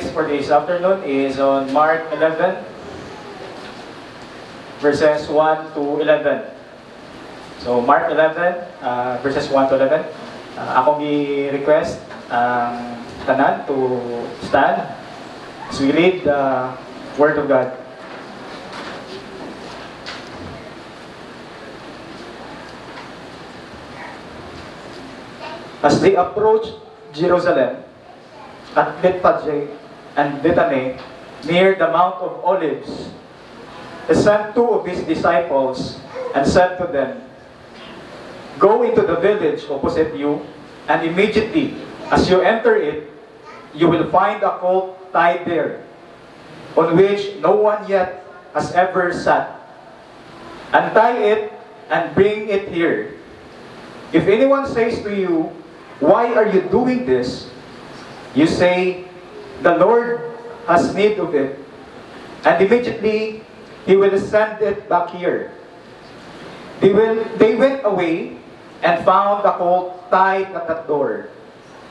text for this afternoon is on Mark 11, verses 1 to 11. So, Mark 11, verses 1 to 11. Akong i-request ang tanan to stand as we read the Word of God. As they approached Jerusalem, at Bethphage and Bethany, near the Mount of Olives, he sent two of his disciples and said to them, "Go into the village opposite you, and immediately as you enter it, you will find a colt tied there, on which no one yet has ever sat. Untie it and bring it here. If anyone says to you, 'Why are you doing this?' you say, 'The Lord has need of it,' and immediately He will send it back here." They went away and found the colt tied at the door,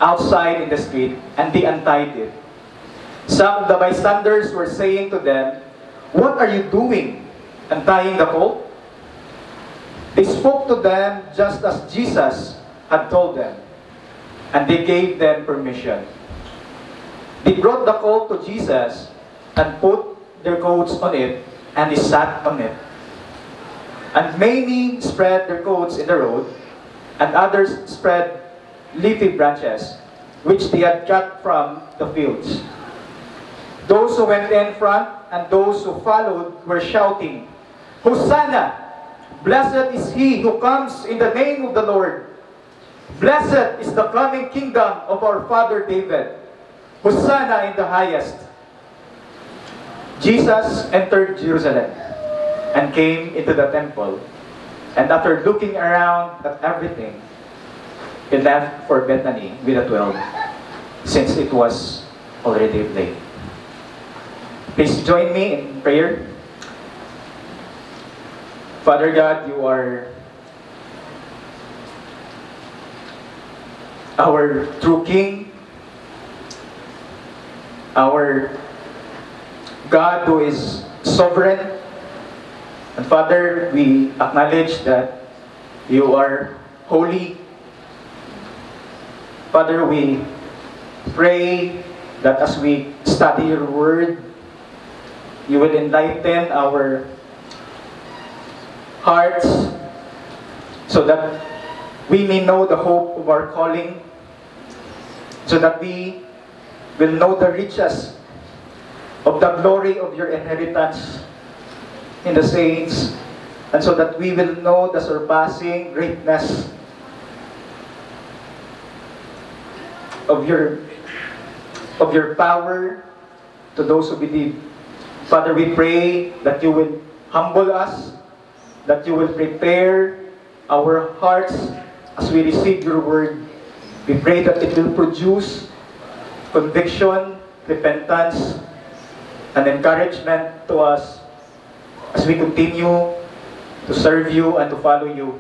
outside in the street, and they untied it. Some of the bystanders were saying to them, "What are you doing, untying the colt?" They spoke to them just as Jesus had told them, and they gave them permission. They brought the colt to Jesus and put their coats on it, and he sat on it. And many spread their coats in the road, and others spread leafy branches, which they had cut from the fields. Those who went in front and those who followed were shouting, "Hosanna! Blessed is he who comes in the name of the Lord. Blessed is the coming kingdom of our father David. Hosanna in the highest." Jesus entered Jerusalem and came into the temple. And after looking around at everything, he left for Bethany with the 12, since it was already late. Please join me in prayer. Father God, you are our true King, our God who is sovereign. And Father, we acknowledge that you are holy. Father, we pray that as we study your word, you will enlighten our hearts so that we may know the hope of our calling, so that we will know the riches of the glory of your inheritance in the saints, and so that we will know the surpassing greatness of your power to those who believe. Father, we pray that you will humble us, that you will prepare our hearts as we receive your word. We pray that it will produce conviction, repentance, and encouragement to us as we continue to serve you and to follow you.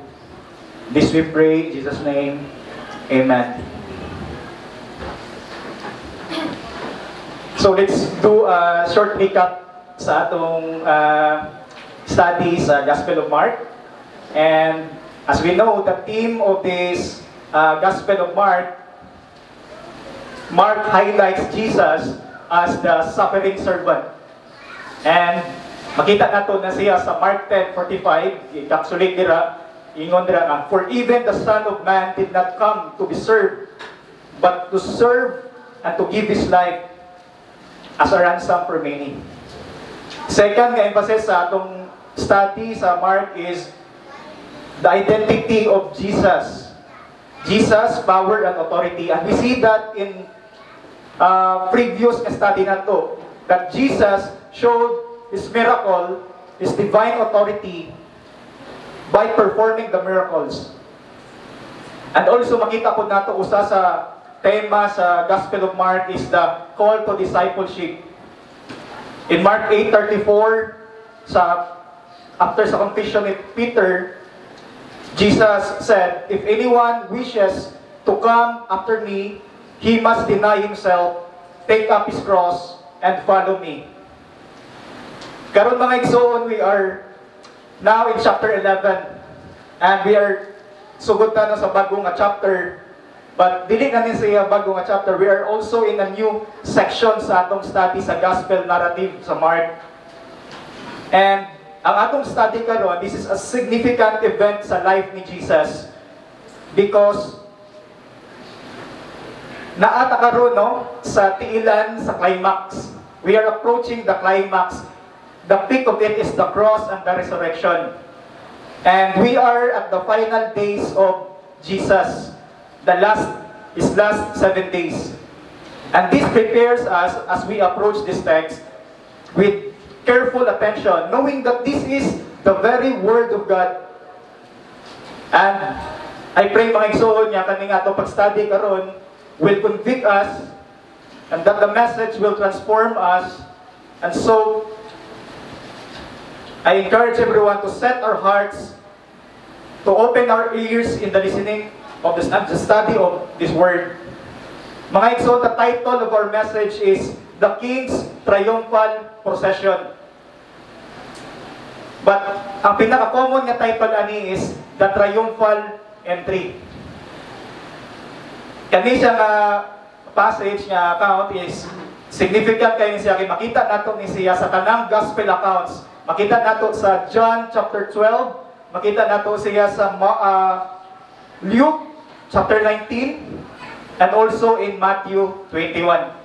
This we pray in Jesus' name. Amen. So let's do a short recap sa atong study sa Gospel of Mark. And as we know, the theme of this Gospel of Mark highlights Jesus as the suffering servant. And makita nato na siya sa Mark 10:45, i-encapsulate dira, ingon dira nga, "For even the Son of Man did not come to be served, but to serve and to give His life as a ransom for many." Second nga emphasis sa atong study sa Mark is the identity of Jesus. Jesus, power and authority. And we see that in previous study na to, that Jesus showed His miracle, His divine authority by performing the miracles. And also makita po nato usa sa tema sa Gospel of Mark is the call to discipleship. In Mark 8:34, after sa confession of Peter, Jesus said, "If anyone wishes to come after me, he must deny himself take up his cross, and follow me. Karon mga igsoon, we are now in chapter 11, and we are sugod na sa bagong nga chapter. But dili na ni siya bagong nga chapter. We are also in a new section sa atong study sa gospel narrative sa Mark. And ang atong study karon, this is a significant event sa life ni Jesus because naata karon sa tiilan sa climax. We are approaching the climax. The peak of it is the cross and the resurrection. And we are at the final days of Jesus. His last 7 days. And this prepares us as we approach this text with careful attention, knowing that this is the very Word of God. And I pray mga igsoon niya, kaning ato pag-study karon will convict us and that the message will transform us. And so, I encourage everyone to set our hearts, to open our ears in the listening of the study of this Word. Mga igsoon, the title of our message is The King's Triumphal Procession. But ang pinaka-common nga title ani is The Triumphal Entry. Kani siya nga passage nga account is significant kayo siya kay makita nato ni siya sa tanang gospel accounts. Makita nato sa John chapter 12, makita nato siya sa Luke chapter 19, and also in Matthew 21.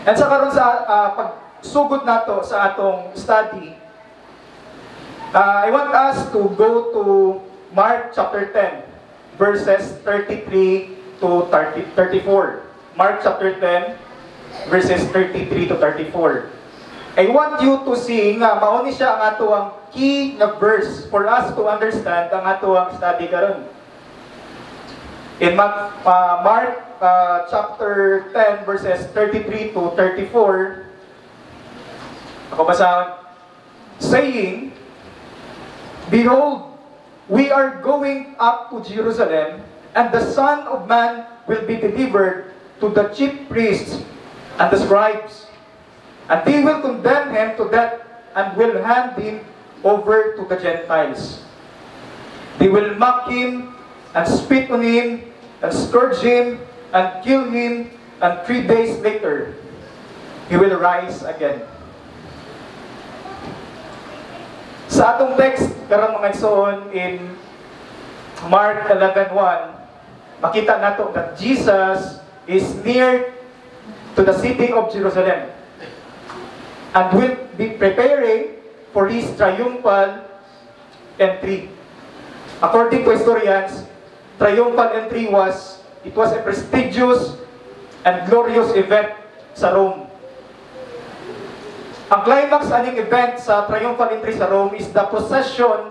And sa karon sa pagsugod nato sa atong study, I want us to go to Mark chapter 10, verses 33 to 34. Mark chapter 10, verses 33 to 34. I want you to see nga mao ni siya ang ato ang key na verse for us to understand ang ato ang study karon. In Mark chapter 10 verses 33 to 34, ako basahon, saying, Behold, we are going up to Jerusalem, and the Son of Man will be delivered to the chief priests and the scribes. And they will condemn him to death and will hand him over to the Gentiles. They will mock him and spit on him and scourge him and kill him, and 3 days later he will rise again. Sa atong text karon mga igsoon in Mark 11:1, makita nato that Jesus is near to the city of Jerusalem and will be preparing for his triumphal entry. According to historians, triumphal entry was a prestigious and glorious event sa Rome. Ang climax aning event sa triumphal entry sa Rome is the procession,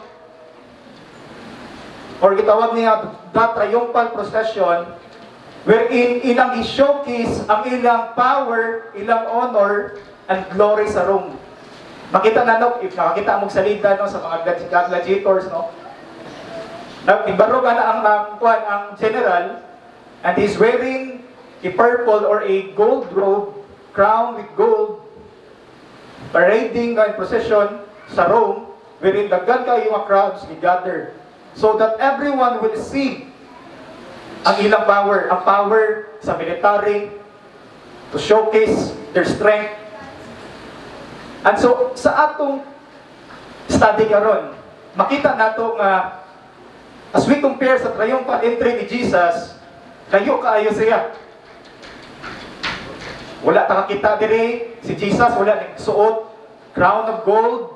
or gitawag niya the triumphal procession, wherein ilang i-showcase ang ilang power, ilang honor, and glory sa Rome. Makita na if nakakita mong salita sa mga gladiators, Ibaro ka na ang general, and he's wearing a purple or a gold robe, crowned with gold, parading in procession sa Rome, wherein daghan kayo mga crowds gather, so that everyone will see ang ilang power, ang power sa military, to showcase their strength. And so, sa atong study karon, makita nato nga as we compare sa triumphal entry ni Jesus, layo kaayo siya. Wala ta kakita diri si Jesus, wala ni suot crown of gold,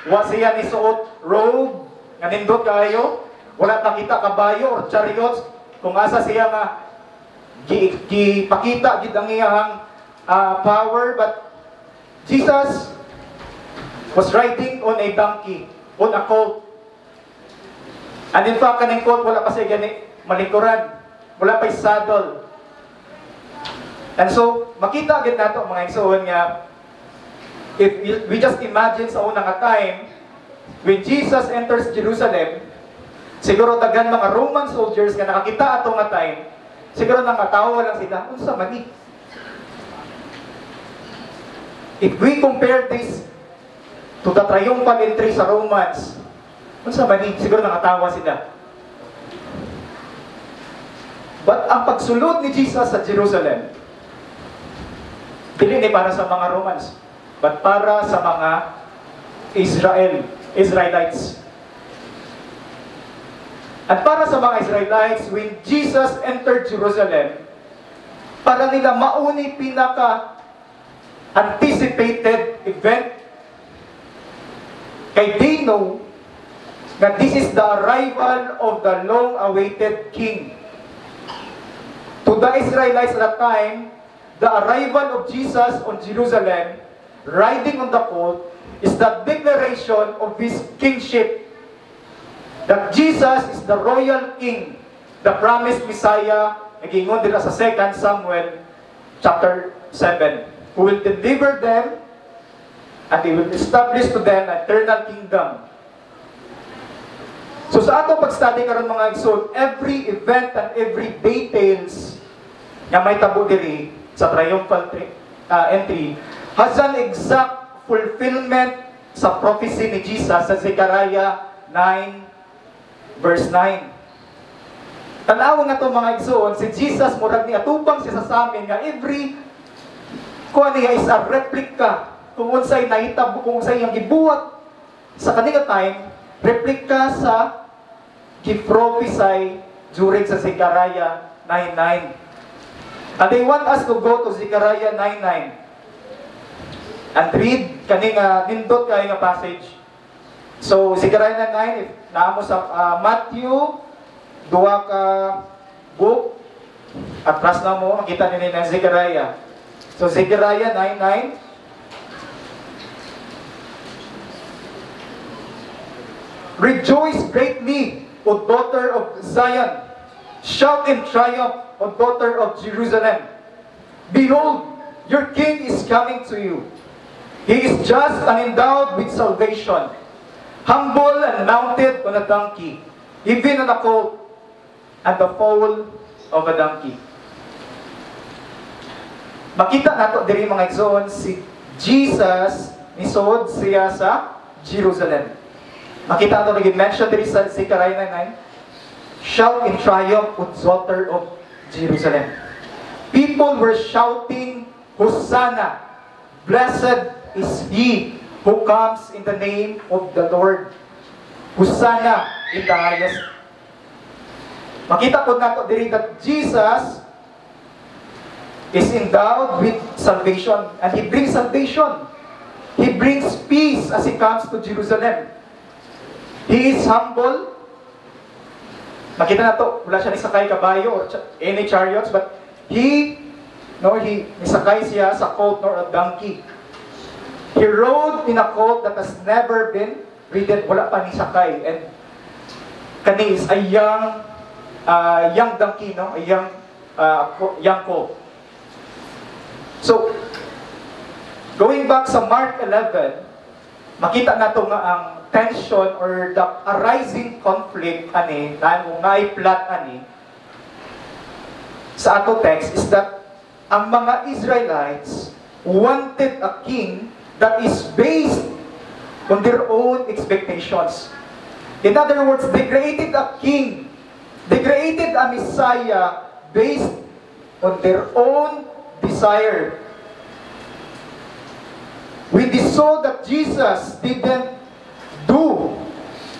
wa siya ni suot robe nga nindot kaayo, wala ta kita kabayo or chariots kung asa siya nga gipakita gid ang iyang power. But Jesus was riding on a donkey, on a colt. And in fact, kaning colt, wala pa siya gani malingkuran. Wala pa saddle. And so, makita agad nato mga igsoon nga, if we just imagine sa unang time, when Jesus enters Jerusalem, siguro daghan mga Roman soldiers nga nakakita ato nga time, siguro nangatawa lang sila, unsa man ni? If we compare this to the triumphal entry sa Romans, unsa man ni siguro nakatawa sila. But ang pagsulod ni Jesus sa Jerusalem, dili ni para sa mga Romans, but para sa mga Israelites. At para sa mga Israelites, when Jesus entered Jerusalem, para nila mauni pinaka-anticipated event, kay they know that this is the arrival of the long-awaited King. To the Israelites at that time, the arrival of Jesus on Jerusalem, riding on the colt, is the declaration of His kingship. That Jesus is the royal King, the promised Messiah, nagingon dila sa 2 Samuel chapter 7, who will deliver them and He will establish to them an eternal kingdom. So sa atong pag-study karon mga igsoon, every event and every details nga may tabo diri sa triumphal entry has an exact fulfillment sa prophecy ni Jesus sa Zechariah 9 verse 9. Tanawon nga to mga igsoon, si Jesus murag ni atubang siya sa amin nga every kuha niya is a replica kung unsay nahitabo, kung unsay yang gibuhat sa kanila time, replica sa gi-prophesy during sa Zechariah 9:9. And they want us to go to Zechariah 9:9 and read kaning nindot kay nga passage. So Zechariah 9, if naamo sa Matthew, duha ka book, atras na mo, makita nila ng Zechariah. So Zechariah 9:9. Rejoice greatly, O daughter of Zion. Shout in triumph, O daughter of Jerusalem. Behold, your king is coming to you. He is just and endowed with salvation, humble and mounted on a donkey, even on a colt, and the foal of a donkey. Makita nato diri mga igsoon, si Jesus nisod siya sa Jerusalem. Makita nato nag-mention diri sa Zechariah 9, shout in triumph, O daughter of Jerusalem. People were shouting, Hosanna! Blessed is He who comes in the name of the Lord. Hosanna in the highest. Makita po nato diri that Jesus is endowed with salvation, and He brings salvation. He brings peace as He comes to Jerusalem. He is humble. Makita nato, wala siya nisakay kabayo or any chariots, but He nisakay siya sa colt nor a donkey. He rode in a colt that has never been ridden, wala pa nisakay. And kani is a young donkey, no? A young colt. So, going back sa Mark 11, makita nato nga ang tension or the arising conflict ani, ngay plot ani, sa ato text is that ang mga Israelites wanted a king that is based on their own expectations. In other words, they created a king, they created a Messiah based on their own desire. When they saw that Jesus didn't do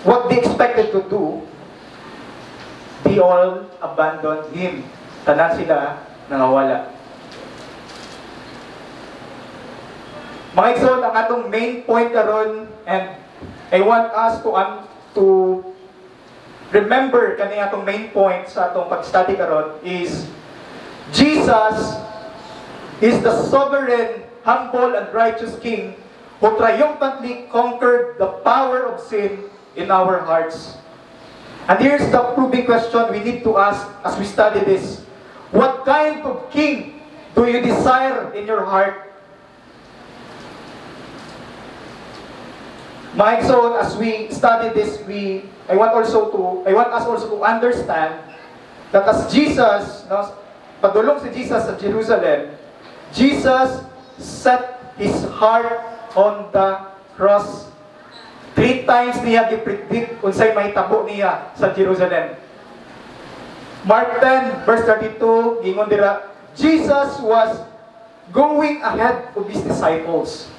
what they expected to do, they all abandoned Him. Tanan sila nangawala. Mga igsoon, ang atong main point karon, and I want us to remember kani atong main point sa atong pag-study karon is Jesus is the sovereign, humble, and righteous King who triumphantly conquered the power of sin in our hearts. And here's the proving question we need to ask as we study this. What kind of king do you desire in your heart? Mga igsoon, as we study this, I want us also to understand that as Jesus, padulong si Jesus sa Jerusalem, Jesus set his heart on the cross. 3 times niya gipredict unsay mahitabo niya sa Jerusalem. Mark 10 verse 32 gingon dira, Jesus was going ahead of his disciples.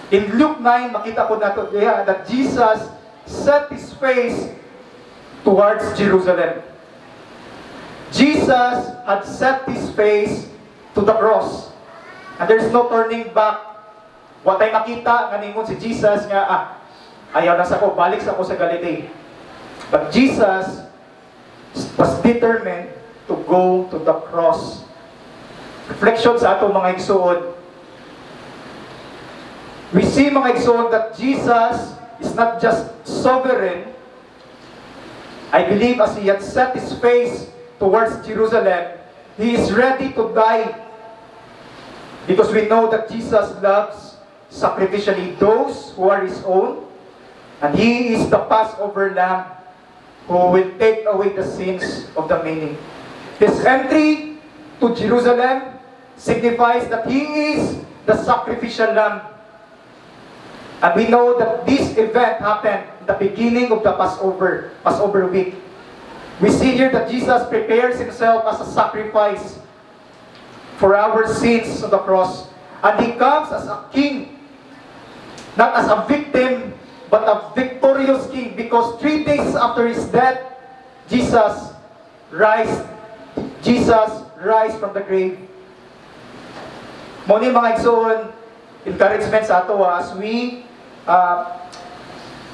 In Luke 9 makita ko nato diha that Jesus set his face towards Jerusalem. Jesus had set his face to the cross. And there's no turning back. Wa tay makita nga ningon si Jesus nga ayaw na sa ko, balik sa ko sa Galilee. But Jesus was determined to go to the cross. Reflection sa ato mga igsoon. We see mga igsoon that Jesus is not just sovereign. I believe as he had set his face towards Jerusalem, he is ready to die. Because we know that Jesus loves sacrificially those who are his own. And he is the Passover lamb who will take away the sins of the many. His entry to Jerusalem signifies that he is the sacrificial lamb. And we know that this event happened in the beginning of the Passover week. We see here that Jesus prepares himself as a sacrifice for our sins on the cross. And he comes as a king, not as a victim, but a victorious king, because 3 days after his death, Jesus rise from the grave. Muna mga igsoon, encouragement sa ato as we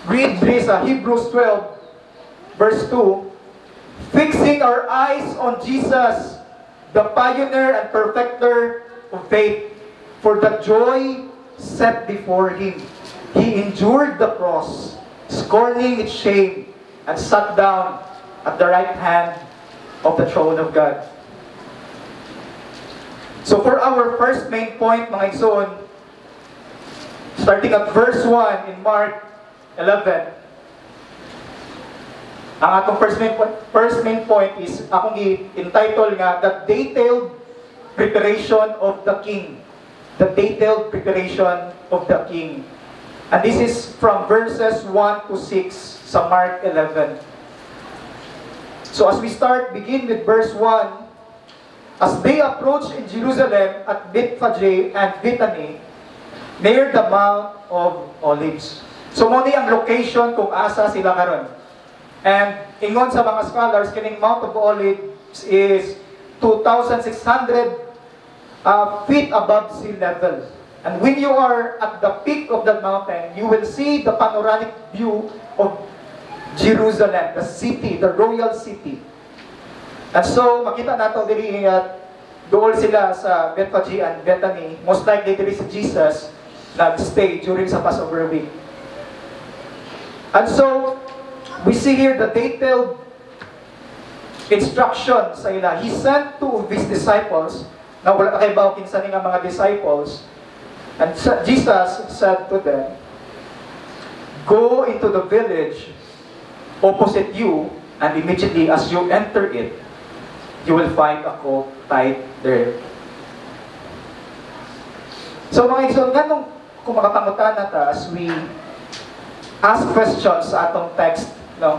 read this Hebrews 12 verse 2, fixing our eyes on Jesus, the pioneer and perfecter of faith, for the joy set before him. He endured the cross, scorning its shame, and sat down at the right hand of the throne of God. So for our first main point, mga igsoon, starting at verse 1 in Mark 11, ang atong first main point is, akong i-entitle nga, the detailed preparation of the king. The detailed preparation of the king. And this is from verses 1 to 6 sa Mark 11. So as we begin with verse 1, as they approached in Jerusalem at Bethphage and Bethany, near the Mount of Olives. So muna ang location kung asa sila karon. And ingon sa mga scholars, kining Mount of Olives is 2,600 feet above sea level. And when you are at the peak of that mountain, you will see the panoramic view of Jerusalem, the city, the royal city. And so, makita nato diri dool sila sa Bethphage and Bethany. Most likely diri si Jesus nag-stay during sa Passover week. And so, we see here the detailed instructions sa ila. He sent 2 of his disciples, na wala kay bawo kinsa ni nga mga disciples. And Jesus said to them, go into the village opposite you, and immediately as you enter it, you will find a colt tied there. So mga igsoon, ganong kung makapangutan nata as we ask questions sa atong text, no?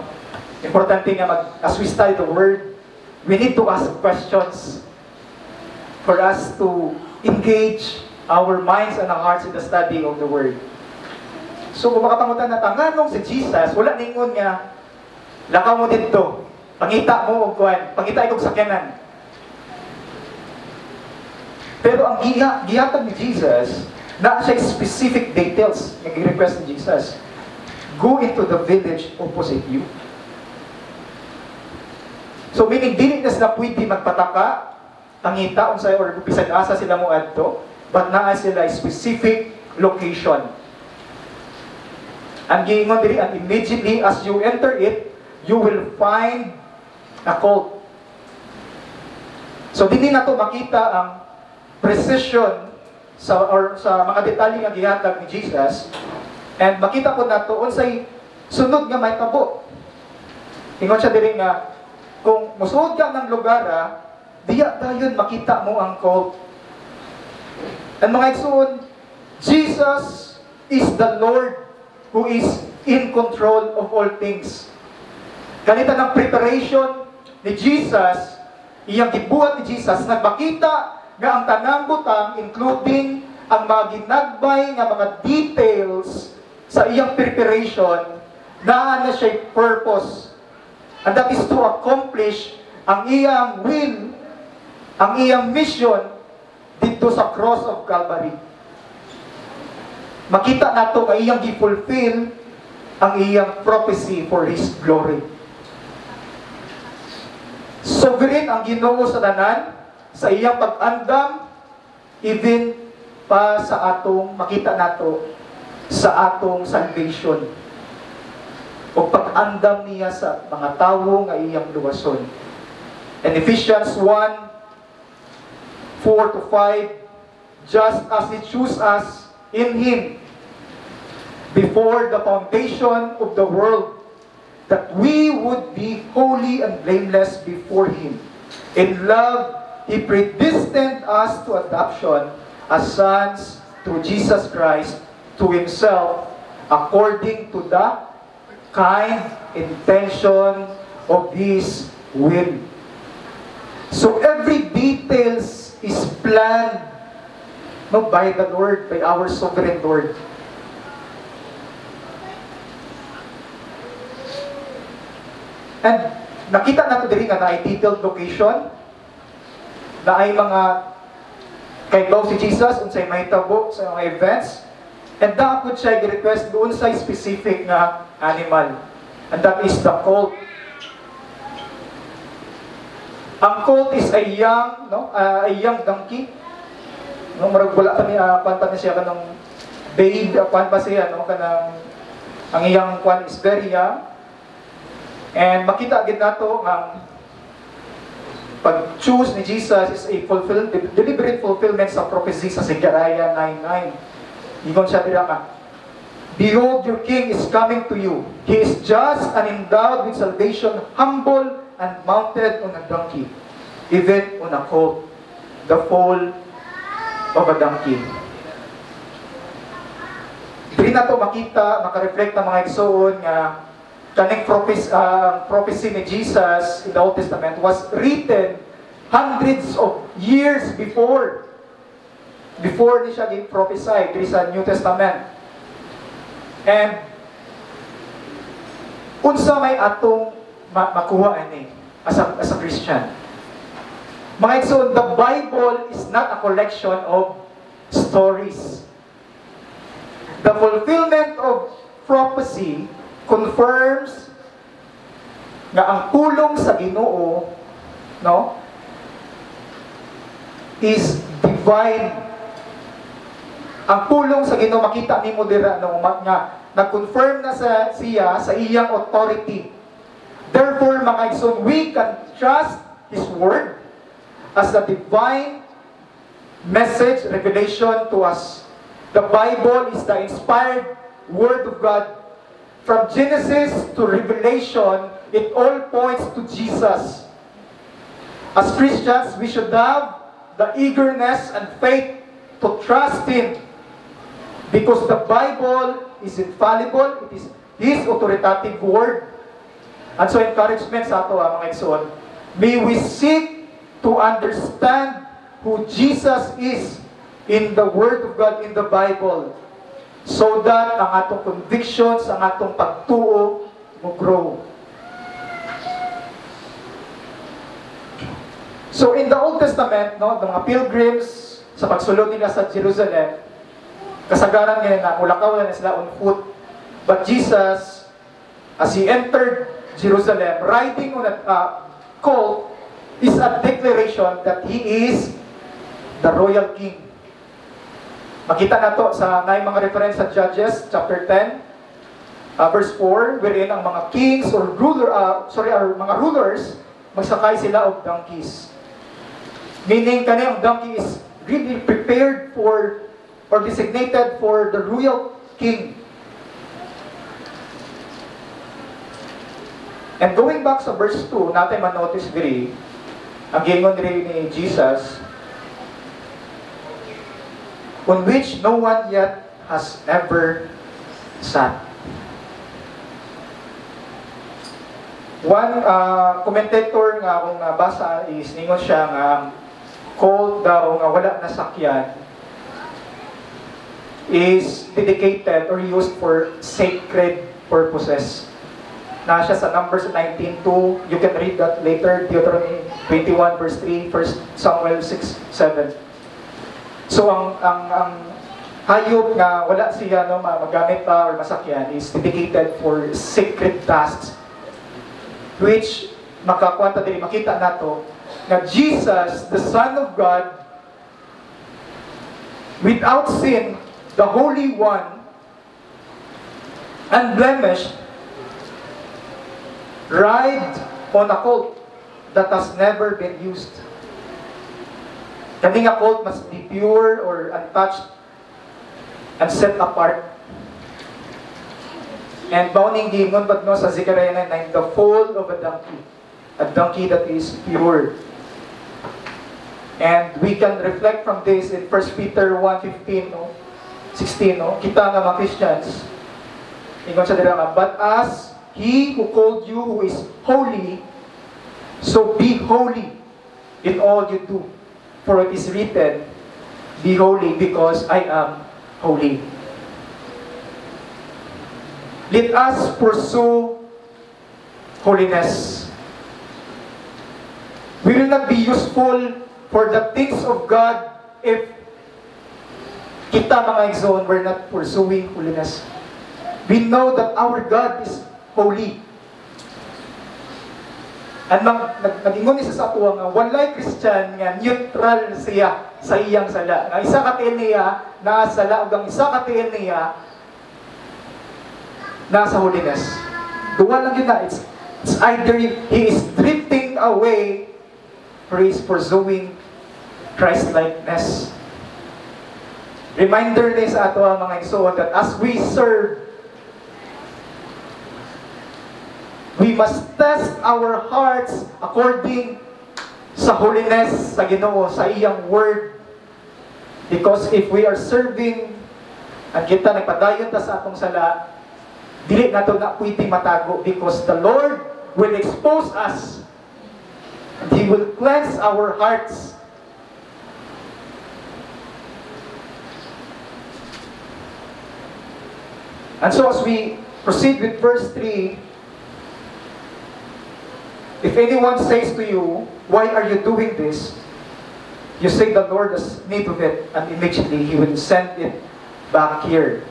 Importante nga as we study the Word, we need to ask questions for us to engage our minds and our hearts in the study of the Word. So kung makapangutan na tanganong si Jesus, wala ningon nga, lakaw mo dito, pangita mo og kuan, pangita ikog sakyanan. Pero ang gihatag ni Jesus, na siya specific details nga gi-request ni Jesus. Go into the village opposite you. So meaning dili na sila pwede magpataka, pangita unsay or bisan asa sila mo adto, but naa sila specific location. Ang giingon diri, and immediately as you enter it, you will find a colt. So dili na to makita ang precision sa mga detalye nga gihatag ni Jesus, and makita po nato unsay sunod nga may tabo. Ingon siya diri nga kung musuod ka ng lugar, diya dayon makita mo ang colt. And mga igsoon, Jesus is the Lord who is in control of all things. Ganito ng preparation ni Jesus, iyang gibuhat ni Jesus, nagmakita nga ang tanang butang, including ang mga ginagbay nga mga details sa iyang preparation, na siya purpose. And that is to accomplish ang iyang will, ang iyang mission dito sa cross of Calvary. Makita nato nga iyang gi-fulfill ang iyang prophecy for His glory. Sovereign ang Ginoo sa tanan, sa iyang pag-andam, even pa sa atong, makita nato, sa atong salvation. O pag-andam niya sa mga tawo nga iyang luwason. In Ephesians 1:4-5, just as He chose us in Him before the foundation of the world, that we would be holy and blameless before Him. In love, He predestined us to adoption as sons through Jesus Christ to Himself, according to the kind intention of His will. So every details is planned by the Lord, by our sovereign Lord. And nakita nato diri nga na ay detailed location, na ay mga kay daw si Jesus unsay mahitabo sa mga events, and dapat siya i-request doon sa specific na animal, and that is the colt. Ang colt is a young, a young donkey. Marag wala pa niya, pa siya kanang babe, pa siya, kanang ang iyang kwan is very young. And makita agad nato ang pag-choose ni Jesus is a deliberate fulfillment sa prophecy sa Zechariah 9:9. Ingon siya dira nga, behold, your king is coming to you. He is just and endowed with salvation, humble and mounted on a donkey, even on a colt, the foal of a donkey. Dili na to makita, makareflect ang mga igsoon nga kaning prophecy ni Jesus in the Old Testament was written hundreds of years before ni siya gi-prophesy diri sa New Testament. And unsa may atong makuha ani as a Christian. Mga igsoon, the Bible is not a collection of stories. The fulfillment of prophecy confirms nga ang pulong sa Ginoo is divine. Ang pulong sa Ginoo makita nimo dira nga nag-confirm na siya sa iyang authority. Therefore, mga igsoon, we can trust His word as a divine message, revelation to us. The Bible is the inspired word of God. From Genesis to Revelation, it all points to Jesus. As Christians, we should have the eagerness and faith to trust Him, because the Bible is infallible. It is His authoritative word. And so encouragement sa ato mga igsoon, may we seek to understand who Jesus is in the Word of God, in the Bible, so that ang atong convictions, ang atong pagtuo mo grow. So in the Old Testament, the mga pilgrims sa pagsulod nila sa Jerusalem, kasagaran ngayon na mulakaw na sila on foot. But Jesus, as He entered Jerusalem, riding on a colt, is a declaration that He is the royal king. Makita na to sa mga reference sa Judges chapter 10 verse 4, wherein ang mga kings or mga rulers magsakay sila of donkeys. Meaning kaniyang donkey is really prepared for or designated for the royal king. And going back sa verse 2, natin manotice diri ang gingon diri ni Jesus, on which no one yet has ever sat. One commentator nga akong nabasa is ningon siya nga colt daw nga wala na sakyan is dedicated or used for sacred purposes. Na siya sa Numbers 19:2. You can read that later. Deuteronomy 21 verse 3, 1 Samuel 6:7. So ang hayop nga wala siya no magamit pa or masakyan is dedicated for sacred tasks, which makakwanta din makita nato na Jesus, the Son of God, without sin, the Holy One, unblemished, ride on a colt that has never been used. Kani nga colt must be pure or untouched and set apart. And bawning gingon but no sa Zechariah 9, the foal of a donkey that is pure. And we can reflect from this in 1 Peter 1:15, no? 16, no? Kita nga mga Christians, ingon sa dira nga, but as He who called you who is holy, so be holy in all you do. For it is written, be holy because I am holy. Let us pursue holiness. We will not be useful for the things of God if kita mga exon, we're not pursuing holiness. We know that our God is holy. At nag-ingon isa sa ato nga walay Christian nga neutral siya sa iyang sala. Nga isa ka tiil niya naa sala ug ang isa ka tiil niya nasa holiness. Duwa lang yun na. It's either he is drifting away or he is pursuing Christ-likeness. Reminder ni sa ato ang mga igsoon that as we serve, we must test our hearts according sa holiness sa Ginoo, sa iyang word. Because if we are serving, ang kita nagpadayon ta sa atong sala, dili nato na pwede matago because the Lord will expose us and He will cleanse our hearts. And so as we proceed with verse 3, if anyone says to you, why are you doing this? You say the Lord has need of it, and immediately He will send it back here.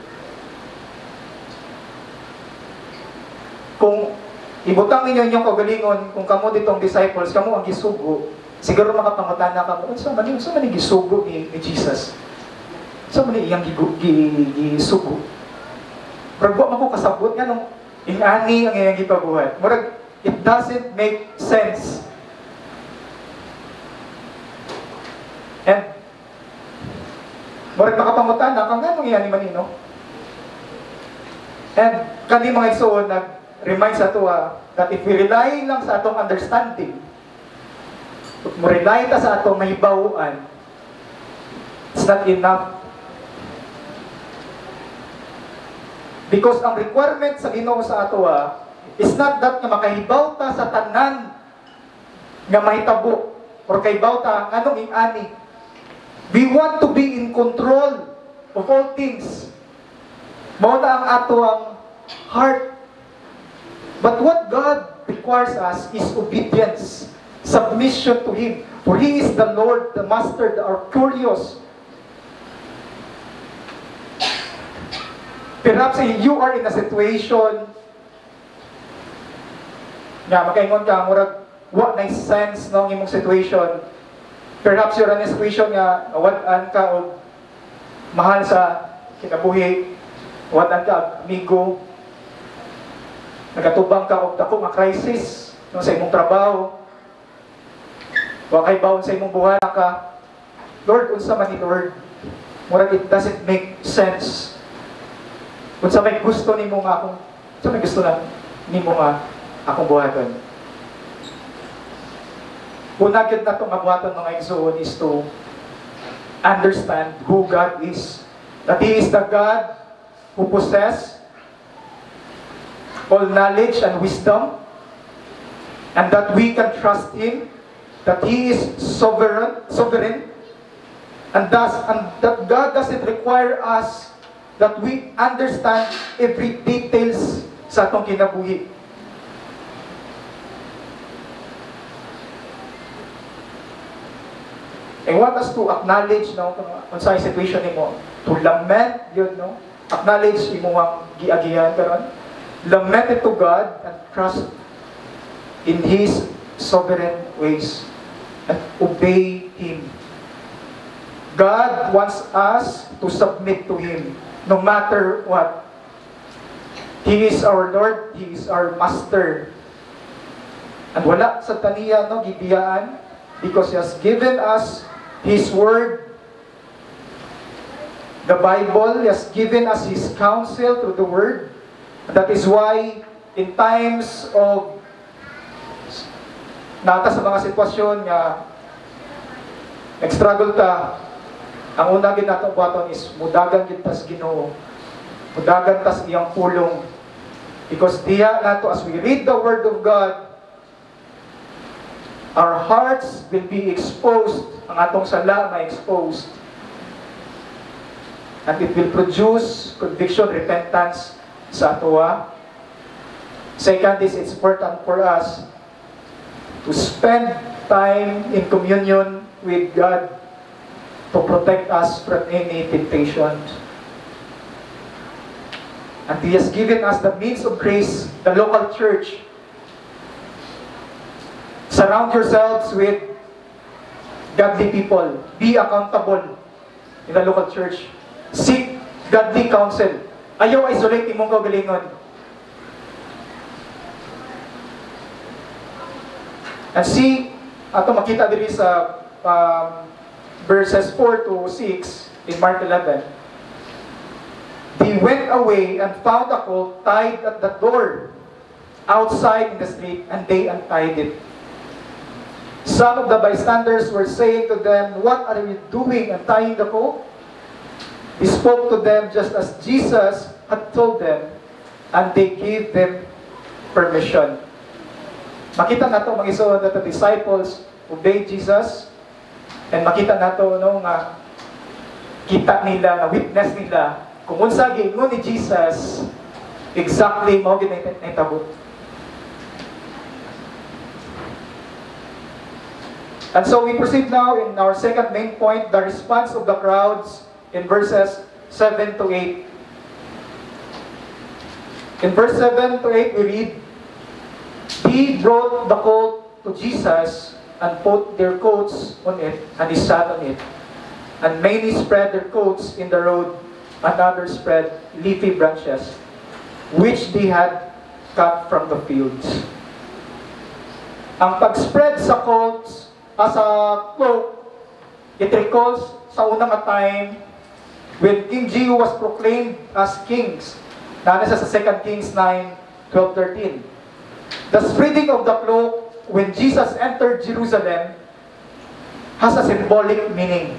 Kung ibutang ninyo inyong kagalingon, kung kamo ditong disciples, kamo ang gisugo, siguro makapangutan na kamo, sa man yung gisugo ni Jesus? Sa man iyang gisugo? Pero buwan mo kasabot nga nung ingani ang iyang gipabuhat. Murag, it doesn't make sense. And murag makapangutan na kung ganong iyang manino. And kani mga igsoon nag-remind sa tuwa that if we rely lang sa atong understanding, if mo rely ta sa atong mahibawaan, it's not enough. Because ang requirement sa Ginoo sa atoa is not that nga makahibaw ta sa tanan nga mahitabo or kahibaw ta anong ingani. We want to be in control of all things. Mao na ang atoang heart. But what God requires us is obedience, submission to Him. For He is the Lord, the Master, our curious. Perhaps you are in a situation nga makaingon ka, murag what nice sense ng imong situation. Perhaps you're in a situation nga nawalan ka o mahal sa kinabuhi, nawalan ka amigo, nagatubang ka og dako nga crisis no, sa imong trabaho, wa kay bawon sa imong buhat ka. Lord, unsa man ni Lord? Murag it doesn't make sense. Kung sa may gusto ni mo nga akong, sa may gusto na ni mo nga akong buhaton. Una gyud na itong buhaton mga igsoon is to understand who God is. That He is the God who possesses all knowledge and wisdom, and that we can trust Him, that He is sovereign, and that God doesn't require us that we understand every details sa atong kinabuhi. I want us to acknowledge, no, kung sa situation nimo, to lament yun, no, acknowledge imo ang giagihan karon, lament it to God and trust in His sovereign ways and obey Him. God wants us to submit to Him no matter what. He is our Lord, He is our Master. And wala sa taniya, no, gibiyaan, because He has given us His Word, the Bible. He has given us His counsel through the Word. That is why in times of nata sa mga sitwasyon nga nag-struggle ta, ang una gid natong buhaton is mudagan gid tas Ginoo, mudagan tas iyang pulong, because diya nato, as we read the Word of God, our hearts will be exposed, ang atong sala na exposed, and it will produce conviction, repentance sa atoa. Second is, it's important for us to spend time in communion with God to protect us from any temptations. And He has given us the means of grace, the local church. Surround yourselves with godly people. Be accountable in the local church. Seek godly counsel. Ayaw isolate imong kaugalingon. And see, ato makita diri sa verses 4 to 6 in Mark 11. They went away and found a colt tied at the door outside in the street, and they untied it. Some of the bystanders were saying to them, "What are you doing untying the colt?" He spoke to them just as Jesus had told them, and they gave them permission. Makita nato mga iso that the disciples obeyed Jesus, and makita nato, no, nga kita nila, na witness nila kung unsa giingon ni Jesus, exactly mao gid nahitabo. And so we proceed now in our second main point, the response of the crowds in verses 7 to 8. In verse 7 to 8 we read, He brought the colt to Jesus and put their coats on it, and He sat on it. And many spread their coats in the road, and others spread leafy branches, which they had cut from the fields. Ang pag-spread sa coats, sa cloak, it recalls sa unang time when King Jehu was proclaimed as kings. Nasa sa 2 Kings 9:12-13. The spreading of the cloak when Jesus entered Jerusalem has a symbolic meaning.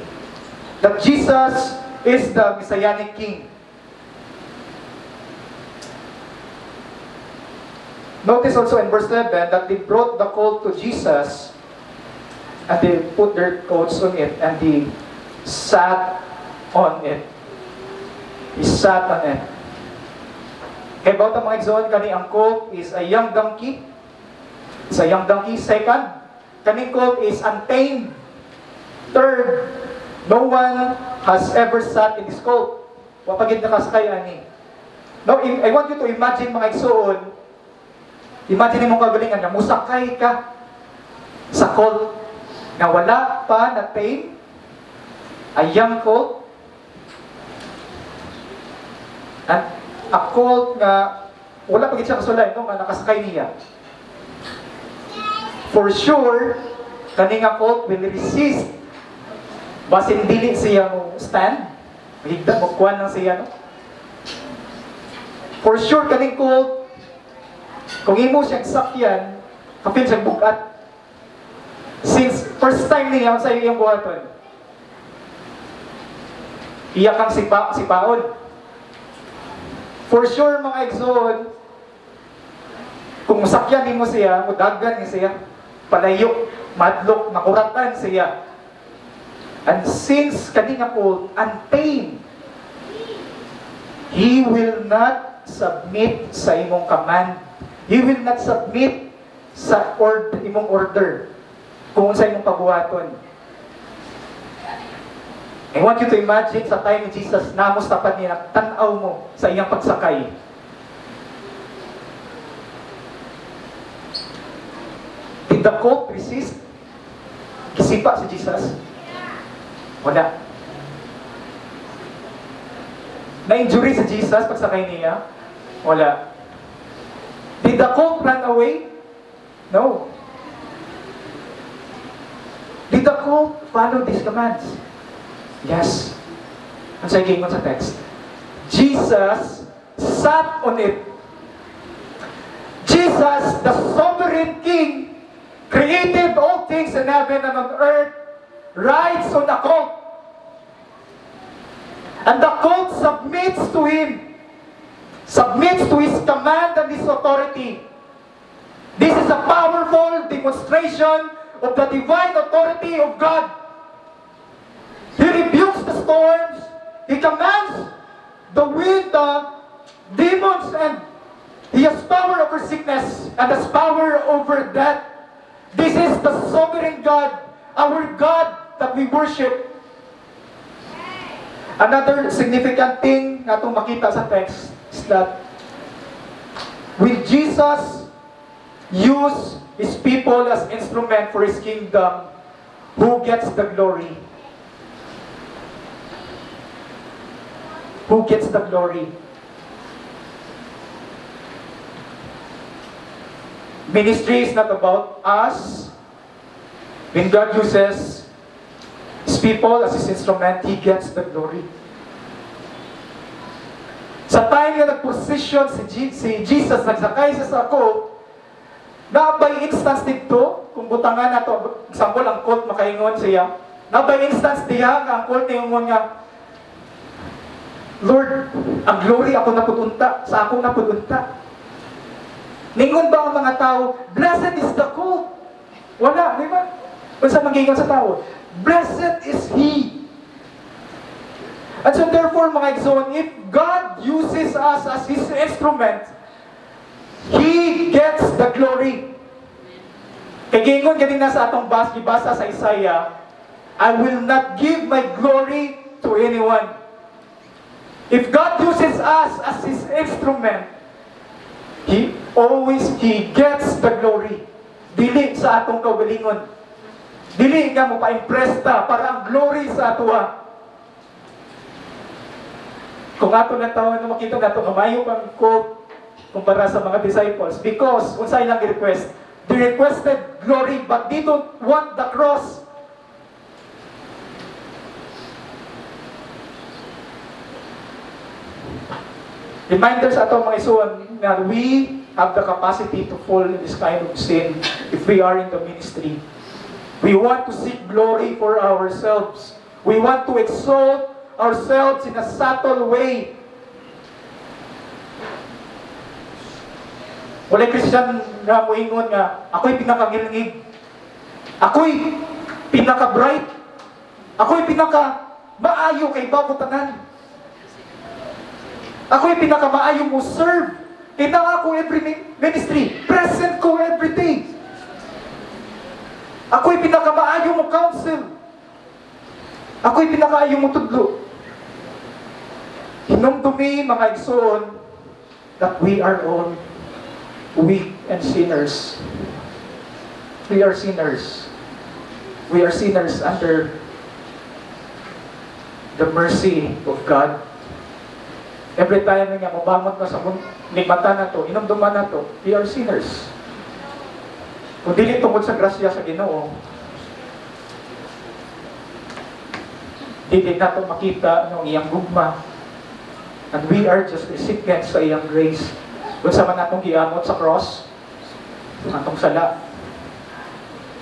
That Jesus is the Messianic King. Notice also in verse 11 that they brought the colt to Jesus, and they put their coats on it, and He sat on it. He sat on it. Kaya about ang mga igsoon, kani ang colt is a young donkey. It's a young donkey. Second, kaning colt is untamed. Third, no one has ever sat in this colt. Wapagid nakasakay ani. Now, I want you to imagine mga igsoon, imagine mo kagalingan na musakay ka sa colt na wala pa na tame, a young colt, and a colt nga wala pa gid siya kasulay, no, nga nakasakay niya. For sure, kani nga colt will resist. Basin dili siya mo stand, higda mo kuan lang siya, no. For sure, kaning colt, kung imo siyang sakyan, kapil siyang bukat. Since first time niya sa iyong buhaton, Iya kang sipaon. For sure mga igsoon, kung sakyan mo siya, mudagan ni siya, palayo, madlok, makuratan siya. And since kaninga po, untamed, he will not submit sa imong command. He will not submit sa imong order kung sa imong pabuhaton. I want you to imagine sa time ni Jesus, namos tapat niya, tanaw mo sa iyang pagsakay. Did the colt resist? Kisipa si Jesus? Wala. Na-injury si Jesus pagsakay niya? Wala. Did the colt run away? No. Did the colt follow these commands? Yes. Ang saging mo sa text. Jesus sat on it. Jesus, the sovereign King, created all things in heaven and on earth, rides on the colt. And the colt submits to him. Submits to his command and his authority. This is a powerful demonstration of the divine authority of God. He rebukes the storms. He commands the wind, the demons, and he has power over sickness and has power over death. This is the sovereign God, our God that we worship. Another significant thing na itong makita sa text is that when Jesus used his people as instrument for his kingdom, who gets the glory? Who gets the glory? Ministry is not about us. When God uses his people as his instrument, he gets the glory. Sa time na nag-position si Jesus, nagsakay siya sa colt, na-by instance dito, kung butangan na to, example, ang colt makaingon siya, na-by instance diya, ang colt na yung nga, Lord, ang glory ako naputunta, sa ako naputunta. Ningon ba ang mga tao, blessed is the colt? Wala, di ba? Kung sa mag-ingon sa tao, blessed is He. And so therefore, mga igsoon, if God uses us as His instrument, He gets the glory. Kaya gingon ganina sa atong basa sa Isaiah, I will not give my glory to anyone. If God uses us as His instrument, He gets the glory. Dili sa atong kaugalingon. Dili nga mo pa-impress ta para ang glory sa atoa. Kung ato ng taon na makita nato kamayo pang quote kumpara sa mga disciples, because kung sa ilang request, they requested glory but they don't want the cross. Reminder sa ato mga isuon na we have the capacity to fall in this kind of sin if we are in the ministry. We want to seek glory for ourselves. We want to exalt ourselves in a subtle way. Wala'y Christian nga moingon nga, ako'y pinakagilngig. Ako'y pinaka-bright. Ako'y pinaka-maayo kay bago tanan. Ako'y pinaka-maayo mo serve. Kaya ako every ministry. Present ko every day. Ako'y pinaka-maayo mo counsel. Ako'y pinaka-maayo mo tudlo. Hinumdumi mga igsoon that we are all weak and sinners. We are sinners. We are sinners under the mercy of God. Every time nga mabangot na sa nigmata na to, inumduman na to, we are sinners. Kung dili tungkol sa grasya sa Ginoo, dili na to makita ng iyang gugma. And we are just recipients sa iyang grace. Kung sa man natong giamot sa cross, atong sala.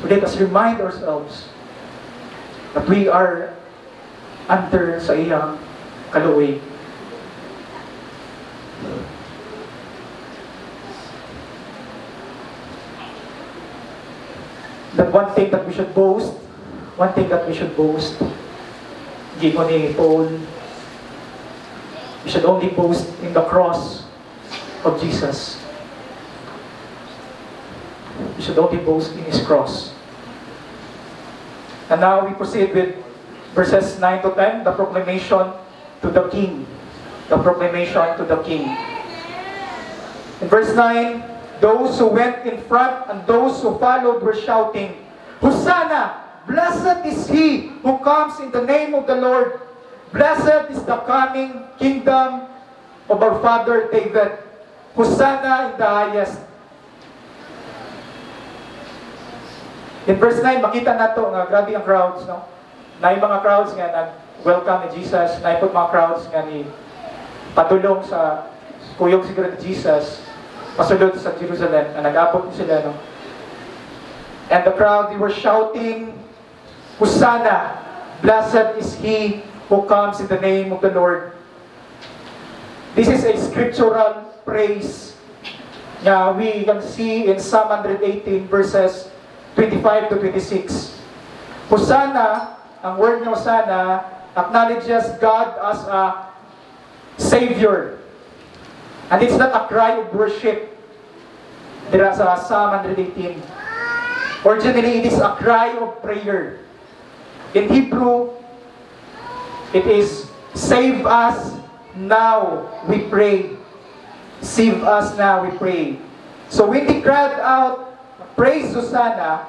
So let us remind ourselves that we are under sa iyang kaluoy. That one thing that we should boast, given ni Paul, we should only boast in the cross of Jesus. We should only boast in His cross. And now we proceed with verses 9 to 10, the proclamation to the King. The proclamation to the King. In verse 9, those who went in front and those who followed were shouting, Hosanna! Blessed is He who comes in the name of the Lord. Blessed is the coming kingdom of our father David. Hosanna in the highest. In verse 9, makita nato nga grabe ang crowds, no? Na yung mga crowds nga nag-welcome ni Jesus, na yung mga crowds nga ni patulong sa kuyog siguro ni Jesus, pasulod sa Jerusalem, na nag-abot sila, no? And the crowd, they were shouting, Hosanna! Blessed is He who comes in the name of the Lord. This is a scriptural praise na we can see in Psalm 118 verses 25 to 26. Hosanna, ang word ng Hosanna, acknowledges God as a Savior. And it's not a cry of worship. Dira sa Psalm 118. Originally, it is a cry of prayer. In Hebrew, it is, Save us now, we pray. Save us now, we pray. So when they cried out, praise Hosanna,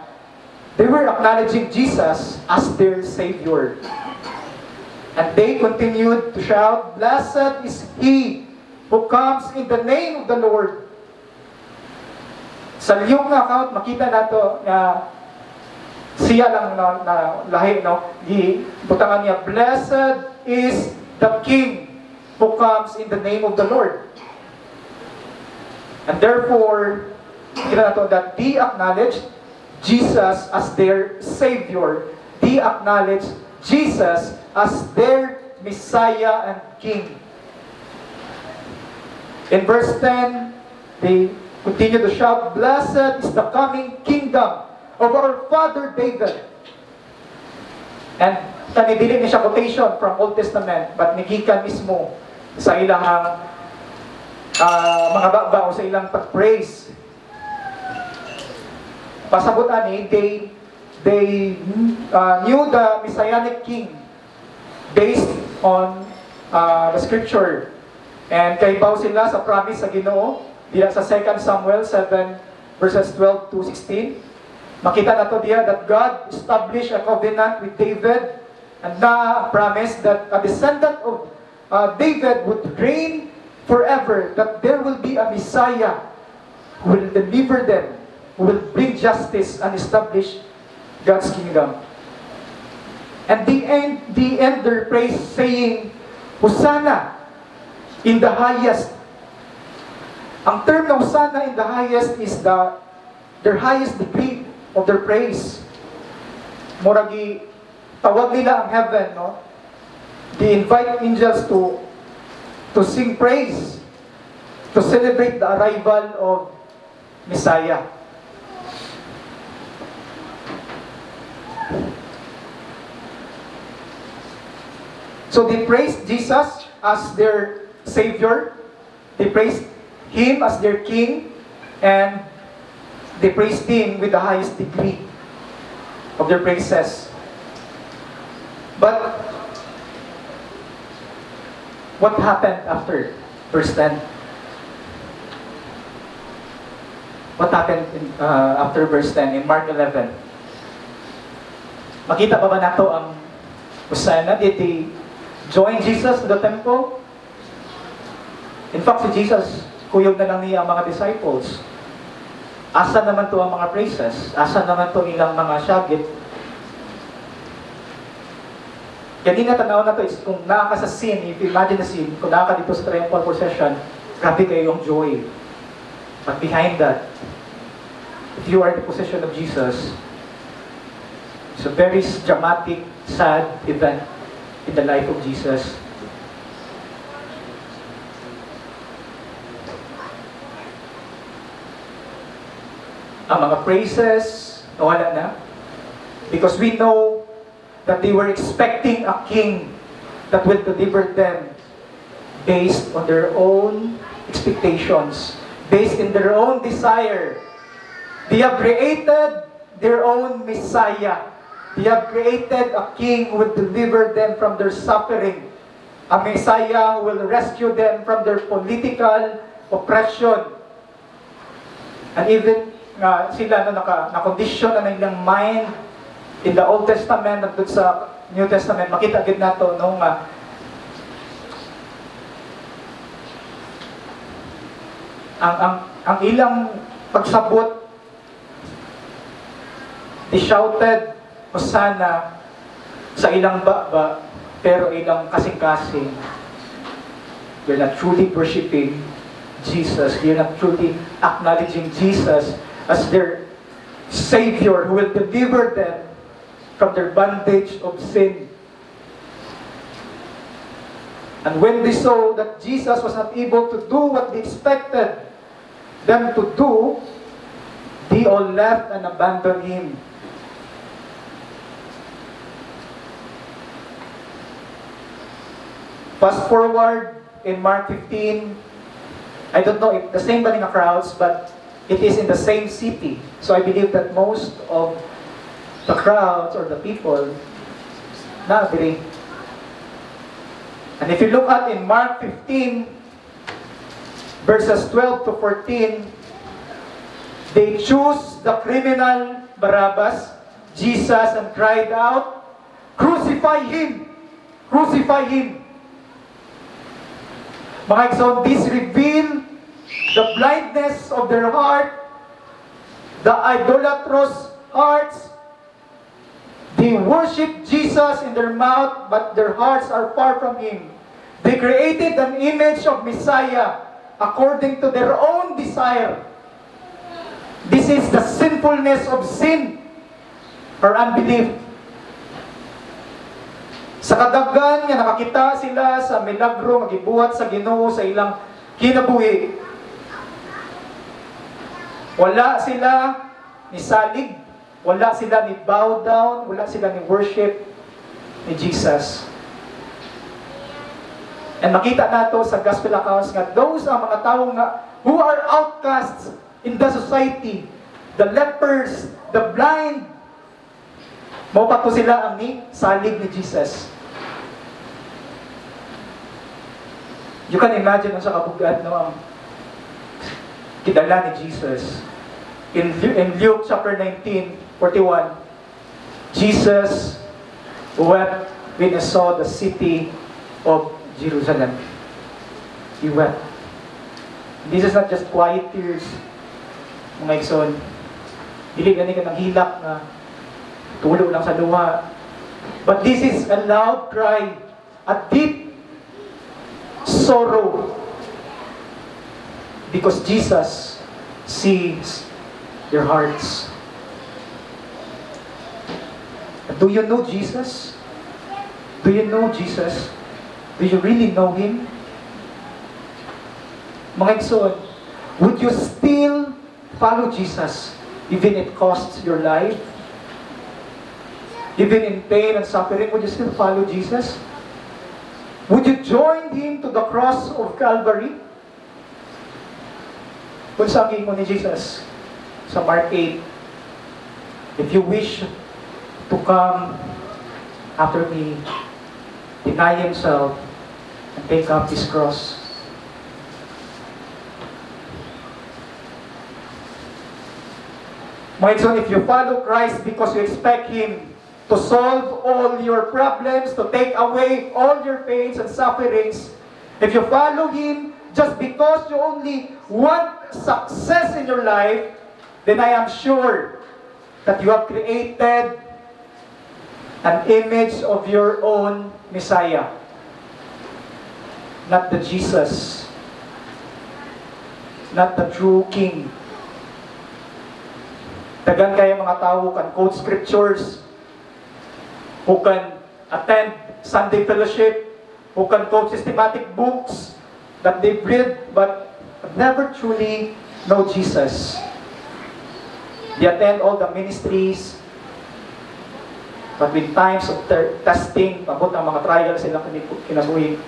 they were acknowledging Jesus as their Savior. And they continued to shout, Blessed is He who comes in the name of the Lord. Sa liyong account, makita nato na siya lang na lahi, no? Butangan niya, Blessed is the King who comes in the name of the Lord. And therefore, kita nato that they acknowledge Jesus as their Savior. They acknowledge Jesus as their Messiah and King. In verse 10, they continue to shout, Blessed is the coming kingdom of our father David. And kanidili niya siya quotation from Old Testament, but nigikan mismo sa ilang mga bakba o sa ilang pag-praise. Pasabot ani, they knew the Messianic King based on the scripture. And kaibaw sila sa promise sa Ginoo diya sa 2 Samuel 7 verses 12 to 16. Makita nato diya that God established a covenant with David and na promise that a descendant of David would reign forever, that there will be a Messiah who will deliver them, who will bring justice and establish God's kingdom. And they end their praise saying, Hosanna in the highest. Ang term ng Hosanna in the highest is their highest degree of their praise. Muragi tawag nila ang heaven, no? They invite angels to sing praise, to celebrate the arrival of Messiah. So they praised Jesus as their Savior. They praised Him as their King. And they praised Him with the highest degree of their praises. But what happened after verse 10? What happened after verse 10 in Mark 11? Makita pa ba nato ang Hosanna? Did they join Jesus to the temple? In fact, si Jesus, kuyog na lang niya ang mga disciples. Asa naman to ang mga praises? Asa naman to ilang mga syagit? Ganina tanaw na to is kung nakaka sa scene, if you imagine the scene, kung nakaka dito sa triumphal procession, grabe kayo yung joy. But behind that, if you are in the position of Jesus, it's a very dramatic, sad event in the life of Jesus. Ang mga praises, nawala na. Because we know that they were expecting a king that will deliver them based on their own expectations, based in their own desire. They have created their own Messiah. They have created a king who will deliver them from their suffering. A Messiah who will rescue them from their political oppression. And even sila na-condition na nilang mind in the Old Testament at sa New Testament, makita agad nato nung ang ilang pagsabot, they shouted Hosanna sa ilang baba, pero ilang kasing-kasing. They're not truly worshiping Jesus. They're not truly acknowledging Jesus as their Savior who will deliver them from their bondage of sin. And when they saw that Jesus was not able to do what they expected them to do, they all left and abandoned Him. Fast forward in Mark 15, I don't know if the same ba nga crowds, but it is in the same city. So I believe that most of the crowds or the people na agree. And if you look at in Mark 15, verses 12 to 14, they choose the criminal Barabbas, Jesus, and cried out, "Crucify Him! Crucify Him!" Mga igsoon, this reveal the blindness of their heart, the idolatrous hearts. They worship Jesus in their mouth, but their hearts are far from Him. They created an image of Messiah according to their own desire. This is the sinfulness of sin or unbelief. Sa kadaghan nga nakakita sila sa milagro magibuhat sa Ginoo sa ilang kinabuhi, wala sila ni salig, wala sila ni bow down, wala sila ni worship ni Jesus. And makita nato sa gospel accounts nga those ang mga tao nga who are outcasts in the society, the lepers, the blind, mao pa to sila ang ni salig ni Jesus. You can imagine sa kabugad no ang kidala ni Jesus. In Luke chapter 19:41, Jesus wept when he saw the city of Jerusalem. He wept. This is not just quiet tears, mga igsoon. Dili gani ka nang hilak na tulo lang sa luha. But this is a loud cry, a deep sorrow, because Jesus sees their hearts. Do you know Jesus? Do you know Jesus? Do you really know Him? Mga igsoon, would you still follow Jesus even it costs your life? Even in pain and suffering, would you still follow Jesus? Would you join Him to the cross of Calvary? Kung saan mo ni Jesus sa Mark 8, if you wish to come after me, deny himself and take up his cross. My son, if you follow Christ because you expect Him to solve all your problems, to take away all your pains and sufferings, if you follow Him just because you only want success in your life, then I am sure that you have created an image of your own Messiah, not the Jesus, not the true King. Dagan kayo mga tao can quote scriptures, who can attend Sunday fellowship, who can quote systematic books that they've read, but never truly know Jesus. They attend all the ministries. But with times of testing, pabot ang mga trials silang kinabuhi,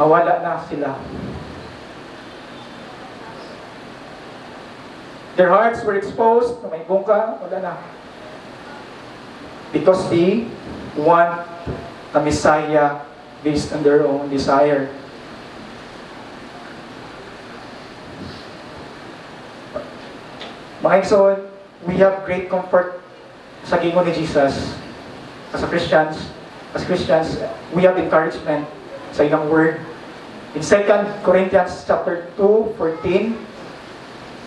mawala na sila. Their hearts were exposed, na may bungka, wala na. Because they want a Messiah based on their own desire. Mga igsoon, we have great comfort sa gingon ni Jesus. As Christians, we have encouragement sa ilang word. In 2 Corinthians chapter 2:14,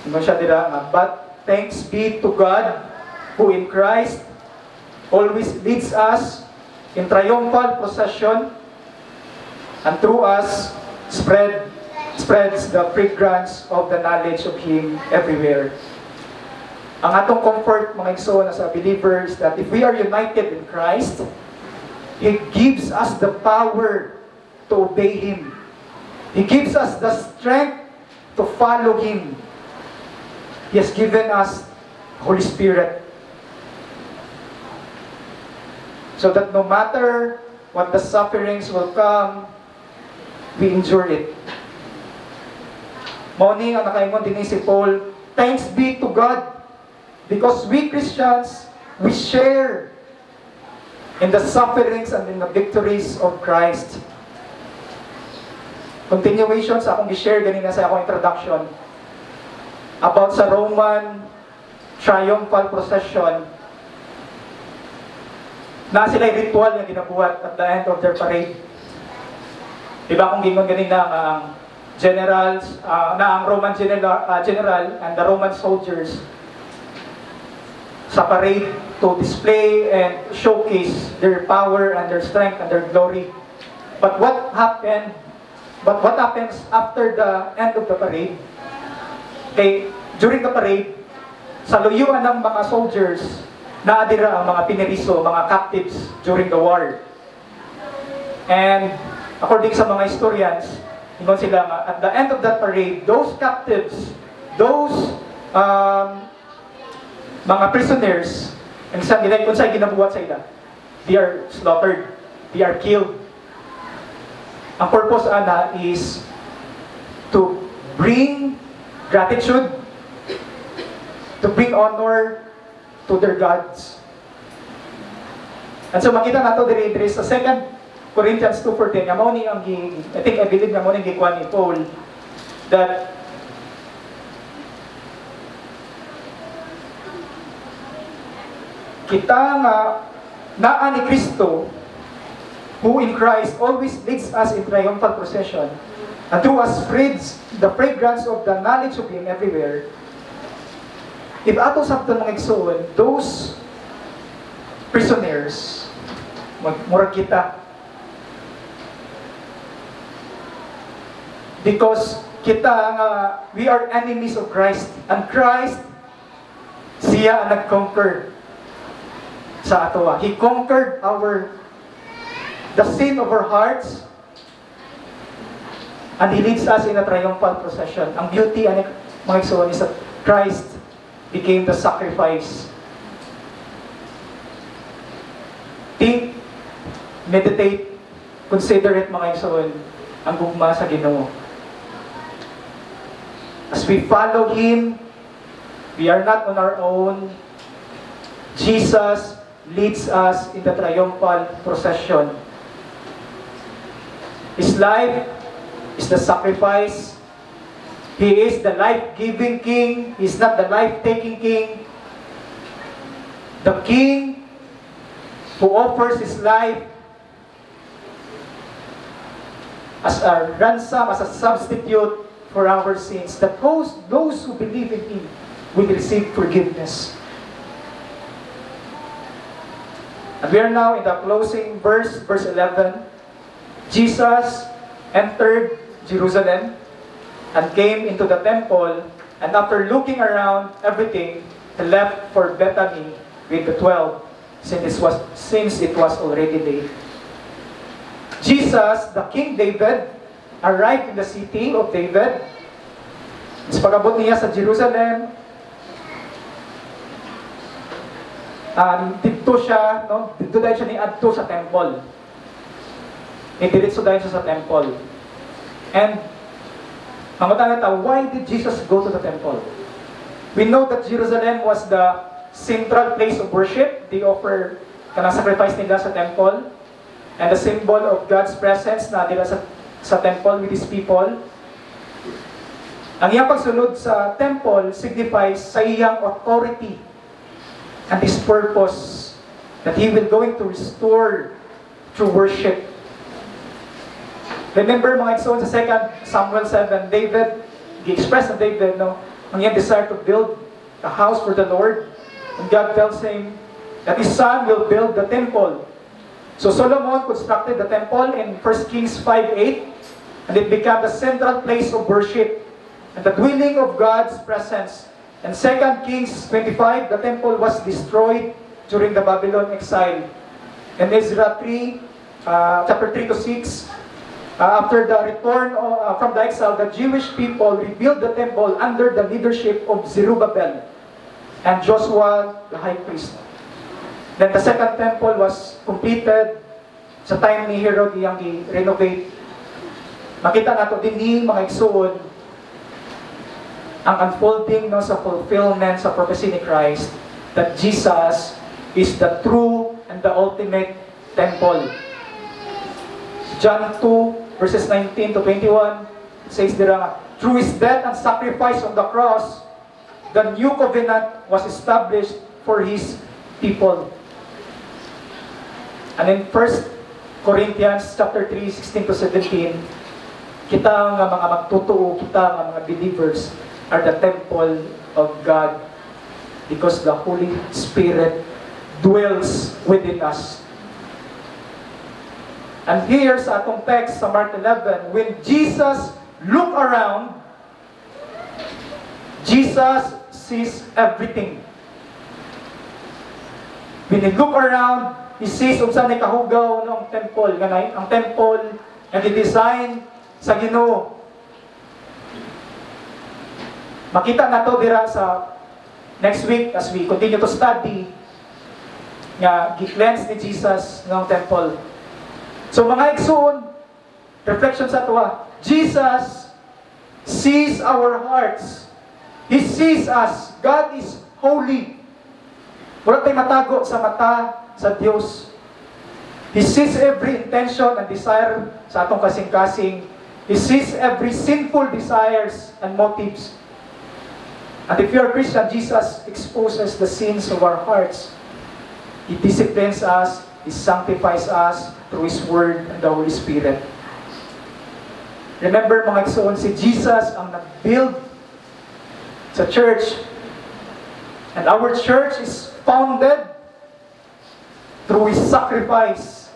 siya dira, but thanks be to God who in Christ always leads us in triumphal procession and through us spreads the fragrance of the knowledge of Him everywhere. Ang atong comfort, mga igsoon, as believers, that if we are united in Christ, He gives us the power to obey Him. He gives us the strength to follow Him. He has given us Holy Spirit. So that no matter what the sufferings will come, we endure it. Mao-ni ang nakaingon din si Paul, thanks be to God, because we Christians, we share in the sufferings and in the victories of Christ. Continuation sa akong i-share ganina sa akong introduction about sa Roman triumphal procession na sila ritual nga ginabuhat at the end of their parade. Diba kung gingon ganina ang generals, na ang Roman general and the Roman soldiers sa parade to display and showcase their power and their strength and their glory. But what happens after the end of the parade? Okay, during the parade, sa luyuan ng mga soldiers, naadira ang mga pineriso, mga captives during the war. And according sa mga historians, ingon sila nga, at the end of that parade, those captives, those mga prisoners, and kung saan ginabuhat sa ila, they are slaughtered, they are killed. Ang purpose ana is to bring gratitude, to bring honor to their gods. And so makita nato diri sa 2 Corinthians 2:14, nga mao ni ang I believe nga mao ni gikuan ni Paul, that kita nga naa ni Kristo, who in Christ always leads us in triumphal procession, and through us spreads the fragrance of the knowledge of Him everywhere. If ato sabton mga igsoon, those prisoners, murag kita. Because kita nga, we are enemies of Christ, and Christ, siya ang nag-conquer sa ato. He conquered the sin of our hearts, and He leads us in a triumphal procession. Ang beauty, mga igsoon, is that Christ became the sacrifice. Think, meditate, consider it, mga igsoon, ang gugma sa Ginoo. As we follow Him, we are not on our own. Jesus leads us in the triumphal procession. His life is the sacrifice. He is the life-giving King. He is not the life-taking King. The King who offers His life as a ransom, as a substitute for our sins, that those who believe in Him will receive forgiveness. And we are now in the closing verse 11. Jesus entered Jerusalem and came into the temple, and after looking around everything, He left for Bethany with the 12, since it was already late. Jesus, the King David, arrived in the city of David. Sa pag-abot niya sa Jerusalem, dito siya, no? Dito dahil siya ni-adto sa temple. Diretso dahil siya sa temple. And, mangutangan tayo, why did Jesus go to the temple? We know that Jerusalem was the central place of worship. They offer kanang sacrifice nila sa temple. And the symbol of God's presence na nila sa temple with His people. Ang iyang pagsunod sa temple signifies sa iyang authority and His purpose that He will going to restore through worship. Remember mga igsoon sa 2 Samuel 7, David, gi-express na David, no, ang iyang desire to build a house for the Lord. And God tells him that his son will build the temple. So Solomon constructed the temple in 1 Kings 5:8, and it became the central place of worship and the dwelling of God's presence. In 2 Kings 25, the temple was destroyed during the Babylon exile. In Ezra 3, chapter 3 to 6, after the return from the exile, the Jewish people rebuilt the temple under the leadership of Zerubbabel and Joshua, the high priest. Then the second temple was completed sa time ni Herod iyang i-renovate. Makita nato din mga igsoon ang unfolding no, sa fulfillment sa prophecy ni Christ that Jesus is the true and the ultimate temple. John 2 verses 19 to 21 says there, through His death and sacrifice on the cross, the new covenant was established for His people. And in 1 Corinthians chapter 3, 16 to 17, kita nga mga magtutuo, kita nga mga believers are the temple of God because the Holy Spirit dwells within us. And here sa atong text sa Mark 11, when Jesus looked around, Jesus sees everything. When He look around, He sees unsa ni kahugaw ng temple, ganay ang temple na gi-design sa Ginoo. Makita nato dira sa next week as we continue to study nga gi-cleanse ni Jesus ng temple. So mga igsoon, reflection sa tuwa, Jesus sees our hearts. He sees us. God is holy. Wala tayong matago sa mata sa Diyos. He sees every intention and desire sa atong kasing-kasing. He sees every sinful desires and motives. And if you are a Christian, Jesus exposes the sins of our hearts. He disciplines us. He sanctifies us through His Word and the Holy Spirit. Remember mga igsoon, si Jesus ang nag-build sa church. And our church is founded through His sacrifice.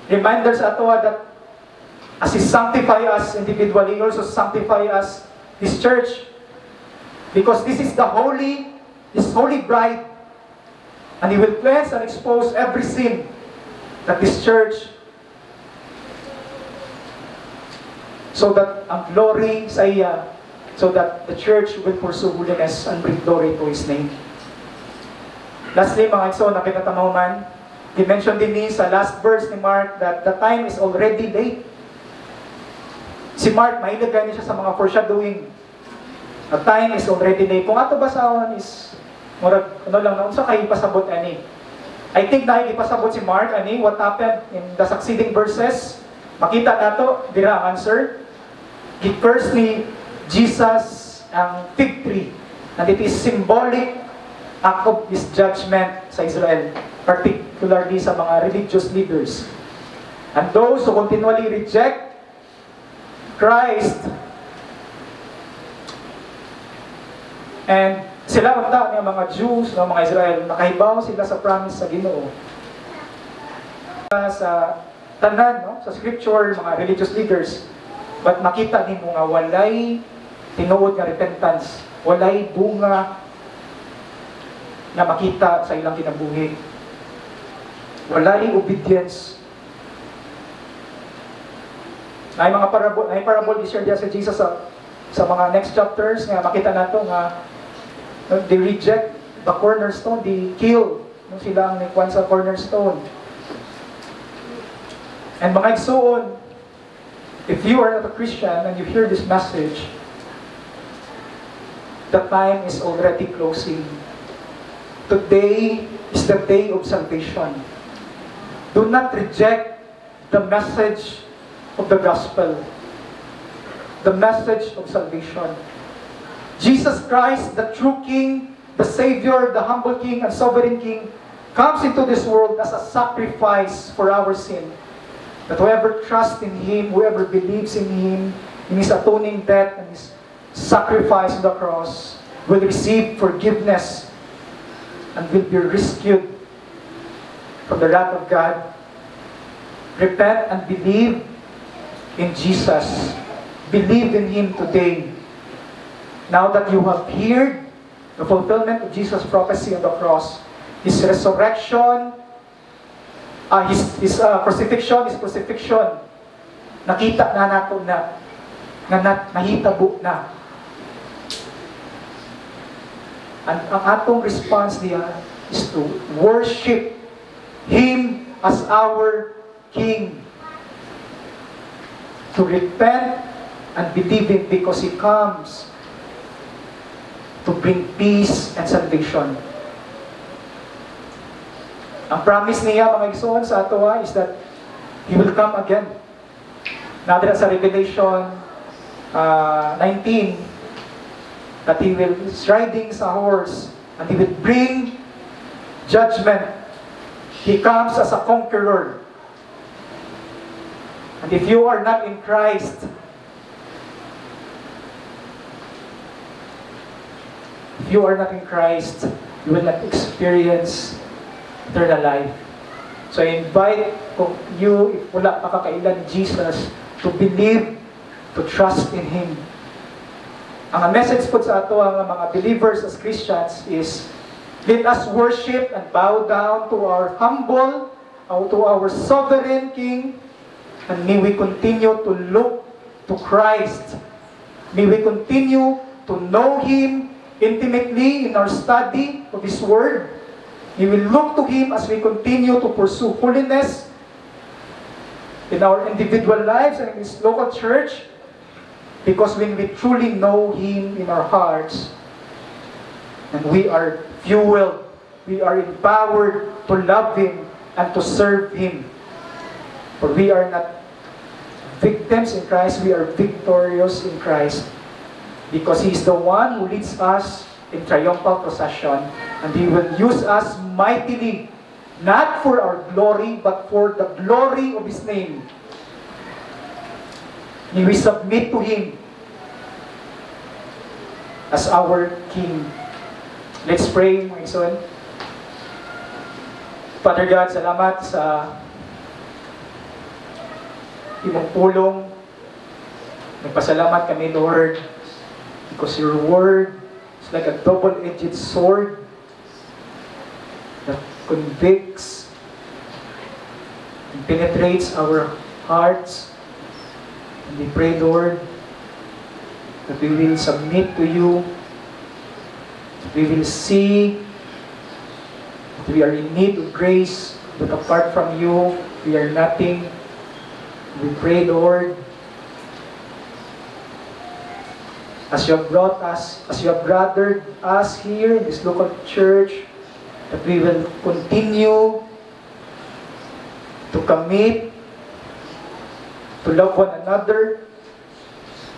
Reminders ato that as He sanctify us individually, He also sanctify us, His church. Because this is the holy, His holy bride. And He will cleanse and expose every sin that this church, so that ang glory sa iya, so that the church will pursue holiness and bring glory to His name. Lastly, mga igsoon, na pinatamaman, i-mention din ni sa last verse ni Mark that the time is already late. Si Mark, mahilig niya siya sa mga foreshadowing. The time is already late. Kung ato basahon is, murag, ano lang, unsa kayo pasabot ani? I think dahil ipasabot si Mark, ani, what happened in the succeeding verses, makita nato, dira ang answer. First ni Jesus ang fig tree. And it is symbolic act of His judgment sa Israel, particularly sa mga religious leaders. And those who continually reject Christ, and sila unta ng mga Jews, ng mga Israel, nakahibaw sila sa promise sa Ginoo. Sa tanan, no? Sa scripture, mga religious leaders, but makita ni mo nga walay tinuod nga repentance, walay bunga na makita sa ilang kinabuhi. Walay obedience. May mga parable is shared sa Jesus sa mga next chapters nga makita nato nga they reject the cornerstone, they kill nung sila ang nikuan sa cornerstone. And mga igsoon, if you are not a Christian and you hear this message, the time is already closing. Today is the day of salvation. Do not reject the message of the gospel, the message of salvation. Jesus Christ, the true King, the Savior, the humble King, and sovereign King, comes into this world as a sacrifice for our sin. That whoever trusts in Him, whoever believes in Him, in His atoning death and His sacrifice on the cross, will receive forgiveness and will be rescued from the wrath of God. Repent and believe in Jesus. Believe in Him today. Now that you have heard the fulfillment of Jesus' prophecy on the cross, His resurrection, His crucifixion, nakita na nato na, nahitabo na. And ang atong response niya is to worship Him as our King. To repent and believe Him because He comes to bring peace and salvation. Ang promise niya, mga igsoon, sa ato is that He will come again. Natin sa Revelation 19, that He will is riding sa horse and He will bring judgment. He comes as a conqueror. And if you are not in Christ, you will not experience eternal life. So I invite you, if wala pa kakailan ni Jesus, to believe, to trust in Him. Ang message po sa ato ang mga believers as Christians is, let us worship and bow down to our humble, to our sovereign King, and may we continue to look to Christ. May we continue to know Him intimately in our study of His Word. We will look to Him as we continue to pursue holiness in our individual lives and in His local church, because when we truly know Him in our hearts, and we are fueled, we are empowered to love Him and to serve Him. For we are not victims in Christ, we are victorious in Christ, because He is the one who leads us in triumphal procession, and He will use us mightily, not for our glory, but for the glory of His name. May we submit to Him as our King. Let's pray, my son. Father God, salamat sa imong pulong. Nagpasalamat kami, Lord, because your word is like a double-edged sword that convicts and penetrates our hearts. And we pray, Lord, that we will submit to you, that we will see that we are in need of grace, but apart from you, we are nothing. We pray, Lord, as you have brought us, as you have gathered us here in this local church, that we will continue to commit, to love one another,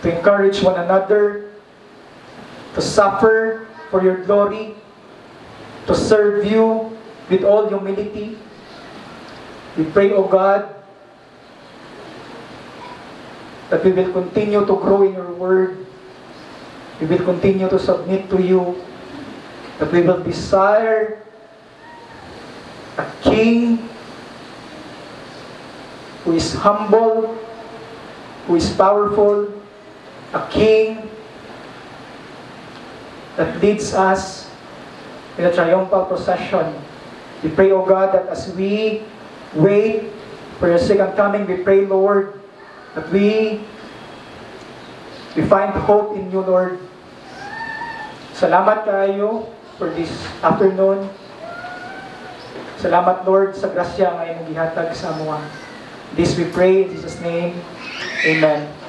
to encourage one another, to suffer for your glory, to serve you with all humility. We pray, O God, that we will continue to grow in your word. We will continue to submit to you, that we will desire a King who is humble, who is powerful, a King that leads us in a triumphal procession. We pray, O God, that as we wait for your second coming, we pray, Lord, that we find hope in you, Lord. Salamat kayo for this afternoon. Salamat, Lord, sa grasya nga imong gihatag sa amuha. This we pray in Jesus' name. Amen.